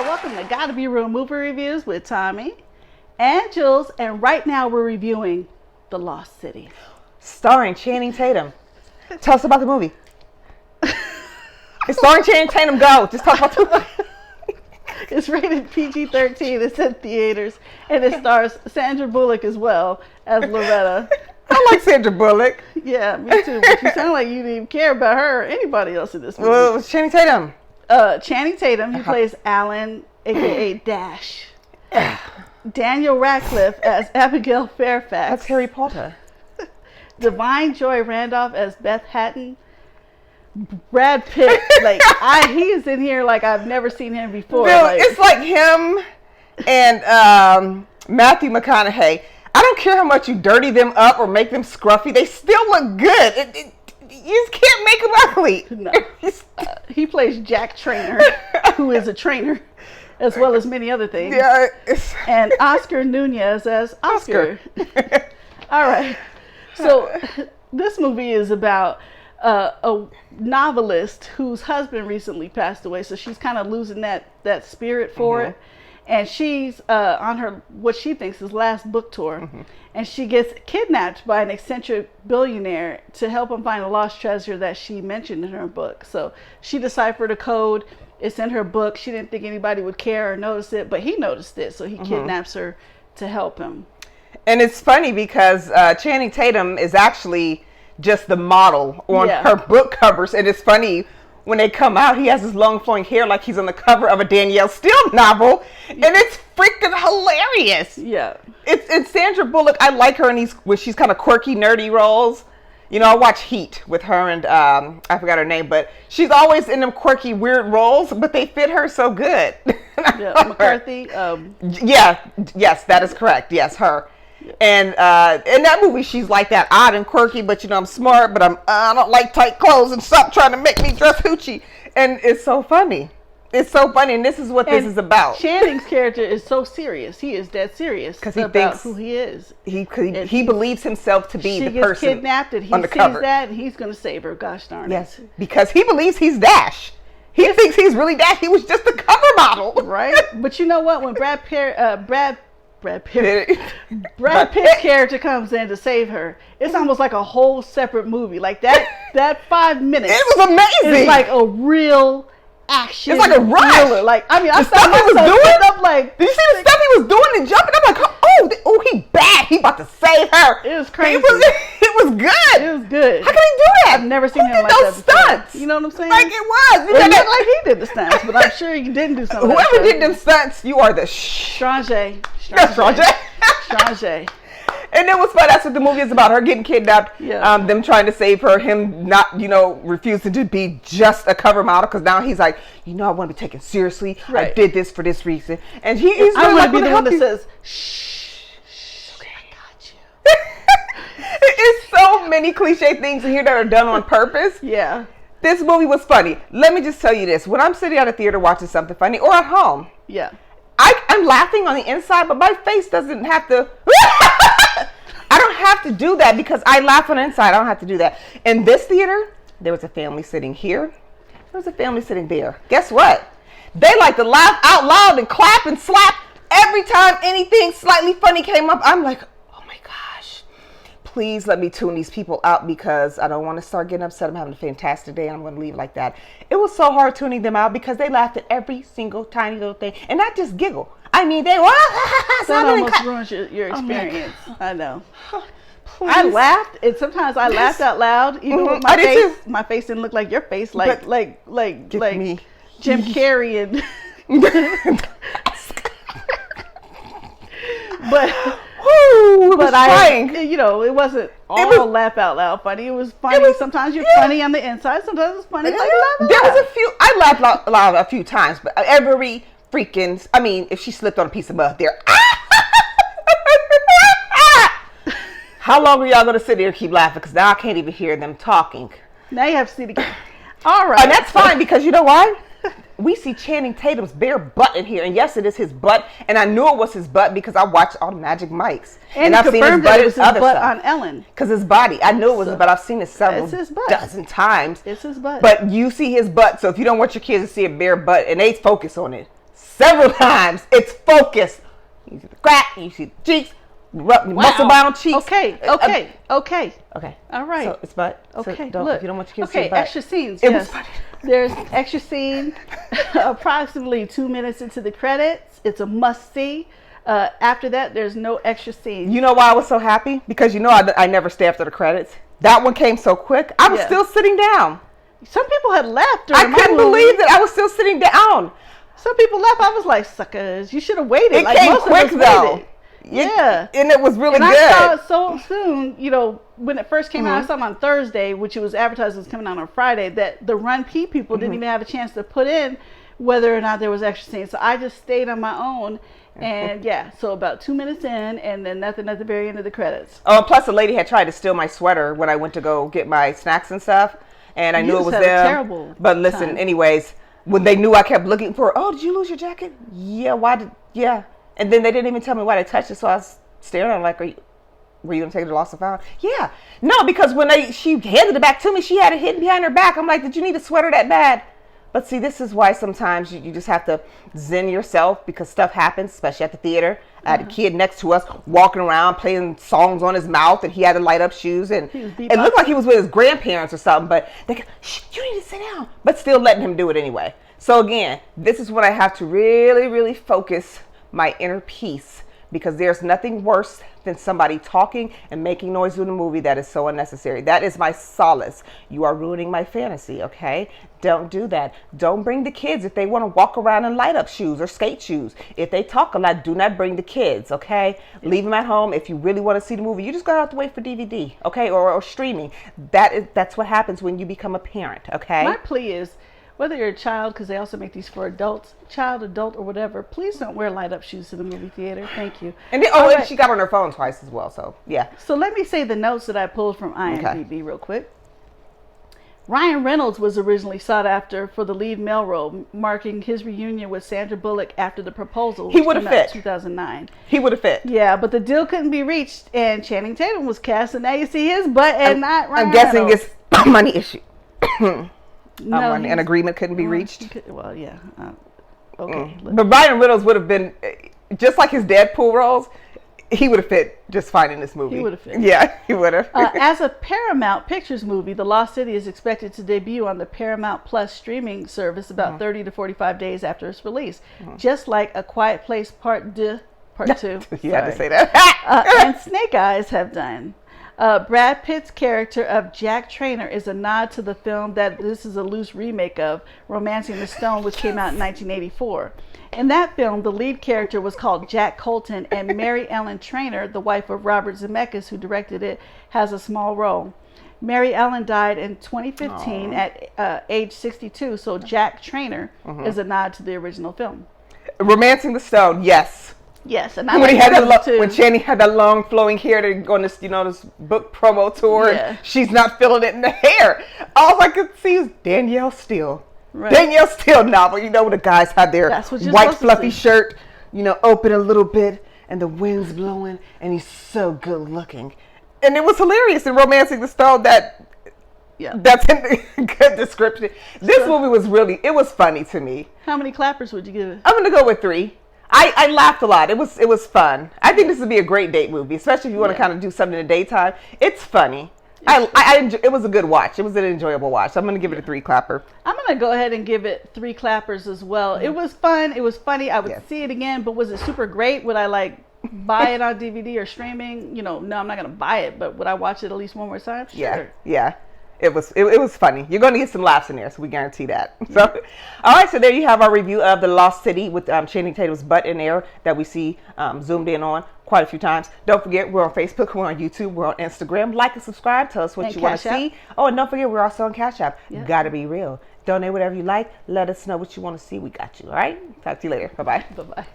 Welcome to GottaBeReel movie reviews with Thommi and Jules, and right now we're reviewing The Lost City, starring Channing Tatum. Tell us about the movie. It's starring Channing Tatum. Go. Just talk about the movie. It's rated PG-13. It's in theaters, and it stars Sandra Bullock as well as Loretta. I like Sandra Bullock. Yeah, me too. But you sound like you didn't even care about her or anybody else in this movie. Well, it was Channing Tatum. Channing Tatum, he plays Alan, aka Dash. Daniel Radcliffe as Abigail Fairfax. That's Harry Potter. Divine Joy Randolph as Beth Hatton. Brad Pitt, he is in here like I've never seen him before. Bill, it's like him and Matthew McConaughey. I don't care how much you dirty them up or make them scruffy; they still look good. You just can't make him ugly. No. He plays Jack Trainer, who is a trainer, as well as many other things. Yeah. And Oscar Nunez as Oscar. All right. So this movie is about a novelist whose husband recently passed away. So she's kind of losing that spirit for it. And she's on her, what she thinks is last book tour. And she gets kidnapped by an eccentric billionaire to help him find a lost treasure that she mentioned in her book. So she deciphered a code. It's in her book. She didn't think anybody would care or notice it, but he noticed it. So he kidnaps her to help him. And it's funny because Channing Tatum is actually just the model on her book covers. And it's funny, when they come out, he has his long flowing hair like he's on the cover of a Danielle Steele novel, and it's freaking hilarious. Yeah, it's Sandra Bullock. I like her in these when she's kind of quirky, nerdy roles. You know, I watch Heat with her and I forgot her name, but she's always in them quirky, weird roles, but they fit her so good. Yeah, McCarthy. Yes, that is correct. Yes, her. Yeah. And in that movie, she's like that, odd and quirky, but you know, I'm smart, but I don't like tight clothes, and stop trying to make me dress hoochie. And it's so funny. It's so funny, and this is what this is about. Channing's character is so serious. He is dead serious because he thinks who he is. He believes himself to be the person. She gets kidnapped, and he sees that, and he's going to save her. Gosh darn it! Yes, because he believes he's Dash. He thinks he's really Dash. He was just a cover model, right? But you know what? When Brad Pitt's character comes in to save her, it's almost like a whole separate movie. Like that 5 minutes. It was amazing. It's like a real action. It's like a rush. Thriller. Like, I mean, I stuff he was doing. Up like, did you see the stuff he was doing and jumping? I'm like, oh, he bad. He about to save her. It was crazy. It was good. It was good. How can he do that? I've never seen him like those that before. stunts. You know what I'm saying? Like it was. It looked like he did the stunts, but I'm sure he didn't do something. Whoever did them stunts, you are the Strange. And it was fun. That's what the movie is about. Her getting kidnapped. Yeah. Them trying to save her. Him not, refusing to be just a cover model because now he's like, I want to be taken seriously. Right. I did this for this reason. And he's I want to be the one that says, shh, okay, I got you. It's so many cliche things in here that are done on purpose. Yeah. This movie was funny. Let me just tell you this. When I'm sitting at a theater watching something funny or at home. Yeah. I'm laughing on the inside, but my face doesn't have to. I don't have to do that because I laugh on the inside. I don't have to do that. In this theater, there was a family sitting here. There was a family sitting there. Guess what? They like to laugh out loud and clap and slap every time anything slightly funny came up. I'm like, oh my gosh. Please let me tune these people out because I don't want to start getting upset. I'm having a fantastic day and I'm going to leave like that. It was so hard tuning them out because they laughed at every single tiny little thing. And not just giggle. I mean, they were. That almost ruins your experience. I know. I laughed, and sometimes I laughed out loud, even with my face. My face didn't look like your face, like me. Jim Carrey and. It wasn't all laugh out loud funny. It was funny. Sometimes you're funny on the inside. Sometimes it's funny. There was a few. I laughed loud a few times, but every freaking. I mean, if she slipped on a piece of mud there. How long are y'all going to sit here and keep laughing? Because now I can't even hear them talking. Now you have to see it again. All right. And that's fine because you know why? We see Channing Tatum's bare butt in here. And yes, it is his butt. And I knew it was his butt because I watched all the Magic Mikes. And I've seen his butt, it was his butt on Ellen. Because his body. I knew it was his butt. I've seen it several dozen times. It's his butt. But you see his butt. So if you don't want your kids to see a bare butt, and they focus on it, several times. It's focused. You see the crack, you see the cheeks, muscle bound cheeks. Okay. All right. So it's butt. Okay. So Look. if you don't want your kids to see Okay. butt. Extra scenes. It yes. was funny. There's extra scene. Approximately 2 minutes into the credits, it's a must see. After that, there's no extra scene. You know why I was so happy? Because I never stay after the credits. That one came so quick. I was still sitting down. Some people had left. I couldn't believe that I was still sitting down. Some people left. I was like, suckers, you should have waited. It came quick though. Yeah. And it was really good. I saw it so soon, when it first came out, I saw it on Thursday, which it was advertised was coming out on Friday, that the Run P people didn't even have a chance to put in whether or not there was extra scenes. So I just stayed on my own. And so about 2 minutes in, and then nothing at the very end of the credits. Oh, and plus the lady had tried to steal my sweater when I went to go get my snacks and stuff. And I knew it was them. Terrible but listen, time. Anyways, when they knew I kept looking for, did you lose your jacket? Yeah. And then they didn't even tell me why they touched it. So I was staring at them like, were you going to take the lost and found? Yeah. No, because when she handed it back to me, she had it hidden behind her back. I'm like, did you need a sweater that bad? But see, this is why sometimes you just have to zen yourself because stuff happens, especially at the theater. I had a kid next to us walking around playing songs on his mouth, and he had to light up shoes, and it looked like he was with his grandparents or something. But they go, "Shh, you need to sit down," but still letting him do it anyway. So again, this is when I have to really, really focus my inner peace, because there's nothing worse than somebody talking and making noise in a movie that is so unnecessary. That is my solace. You are ruining my fantasy, okay? Don't do that. Don't bring the kids if they want to walk around in light up shoes or skate shoes. If they talk a lot, do not bring the kids, okay? Leave them at home. If you really want to see the movie, you just gotta have to wait for DVD, okay? Or streaming. That's what happens when you become a parent, okay? My plea is, whether you're a child, because they also make these for adults, child, adult, or whatever, please don't wear light-up shoes to the movie theater. Thank you. And and she got on her phone twice as well, so yeah. So let me say the notes that I pulled from IMDb real quick. Ryan Reynolds was originally sought after for the lead male role, marking his reunion with Sandra Bullock after The Proposal. He would have fit. 2009. He would have fit. Yeah, but the deal couldn't be reached, and Channing Tatum was cast, and now you see his butt and not Ryan I'm guessing Reynolds. it's a money issue. No, an agreement couldn't be reached. Well, yeah. Okay. But Ryan Reynolds would have been, just like his Deadpool roles, he would have fit just fine in this movie. He would have fit. Yeah, he would have. As a Paramount Pictures movie, The Lost City is expected to debut on the Paramount Plus streaming service about 30 to 45 days after its release. Just like A Quiet Place Part 2. You had to say that. And Snake Eyes have done. Brad Pitt's character of Jack Trainer is a nod to the film that this is a loose remake of, Romancing the Stone, which came out in 1984. In that film, the lead character was called Jack Colton, and Mary Ellen Trainer, the wife of Robert Zemeckis, who directed it, has a small role. Mary Ellen died in 2015 at age 62, so Jack Trainer is a nod to the original film. Romancing the Stone, yes. Yes, and I when like when Channing had that long flowing hair to go on this, this book promo tour, and she's not feeling it in the hair. All I could see is Danielle Steele. Right. Danielle Steele novel, when the guys have their white fluffy shirt, open a little bit, and the wind's blowing, and he's so good looking. And it was hilarious in Romancing the Stone that's in the good description. This movie was it was funny to me. How many clappers would you give it? I'm going to go with 3. I laughed a lot. It was fun. I think this would be a great date movie, especially if you want to kind of do something in the daytime. It's funny. It was a good watch. It was an enjoyable watch. So I'm going to give it a 3 clapper. I'm going to go ahead and give it 3 clappers as well. It was fun. It was funny. I would see it again, but was it super great? Would I buy it on DVD or streaming? No, I'm not going to buy it, but would I watch it at least one more time? Sure. Yeah. It was funny. You're going to get some laughs in there, so we guarantee that. So, all right, so there you have our review of The Lost City with Channing Tatum's butt in there that we see zoomed in on quite a few times. Don't forget, we're on Facebook, we're on YouTube, we're on Instagram. Like and subscribe. Tell us what you want to see. Oh, and don't forget, we're also on Cash App. GottaBeReel. Donate whatever you like. Let us know what you want to see. We got you, all right? Talk to you later. Bye-bye. Bye-bye.